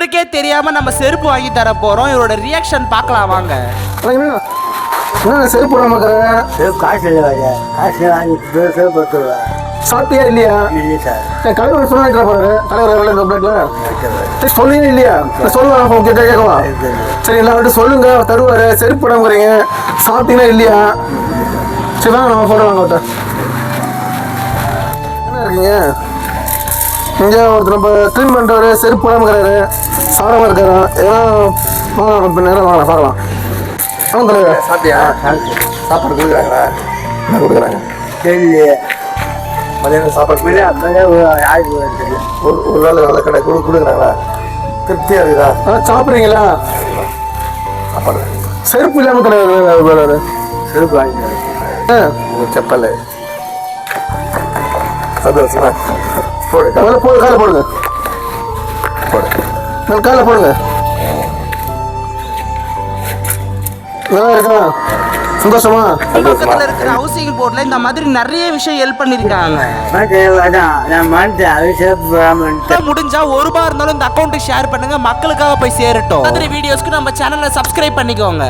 இவருக்கே தெரியாம நம்ம செருப்பு வாங்கி தர போறோம். இவரோட ரியாக்ஷன் பார்க்கலாம் வாங்க. என்ன செருப்பு போடாம காசு இல்லை, காசு வாங்கி செருப்பு எடுத்துருவேன். சாப்பிட்டியா இல்லையா? இல்லை சார். தலைவர் சொன்னா பாரு, தலைவர் சொல்லுங்க இல்லையா? சொல்லுவாங்க கேட்கவா? சரி எல்லாரும் சொல்லுங்க, தருவாரு. செருப்பு போடாமக்கிறீங்க, சாப்பிட்டீங்கன்னா இல்லையா? சரி வாங்க நம்ம போடுவாங்க. அவர்கிட்ட என்ன இருக்கீங்க? இங்கே ஒருத்தர் நம்ம க்ளீன் பண்ணுறவர் செருப்பு போடாமக்கிறாரு, சாப்பிடாம இருக்காரு. ஏன்னா நேரம் வாங்கலாம், சாப்பிடலாம். ஆமாம் தலைவர். சாப்பிட்டியா? சாப்பாடு கொடுக்குறாங்களா? என்ன கொடுக்குறாங்க? சரி, மதியானம் சாப்பாடு ஒரு வேலை நல்ல கடை கொடுக்குறாங்களா? திருப்தியாக இருக்குதா? சாப்பிட்றீங்களா? சாப்பாடு செருப்பு இல்லாமல் கிடையாது. செருப்பு வாங்கி செப்பல் சந்தோஷமா போடு. காலை போடுங்க, காலை போடுங்க. நல்லா இருக்கா? சந்தோஷமா? பக்கத்துல இருக்கிற ஹவுசிங் போர்ட்ல இந்த மாதிரி நிறைய விஷயம் ஹெல்ப் பண்ணிருக்காங்க. முடிஞ்சா ₹1 இருந்தாலும் இந்த அக்கௌண்ட்டுக்கு ஷேர் பண்ணுங்க, மக்களுக்காக போய் சேரட்டும். மாதிரி வீடியோஸ்க்கு நம்ம சேனலை சப்ஸ்கிரைப் பண்ணிக்கோங்க.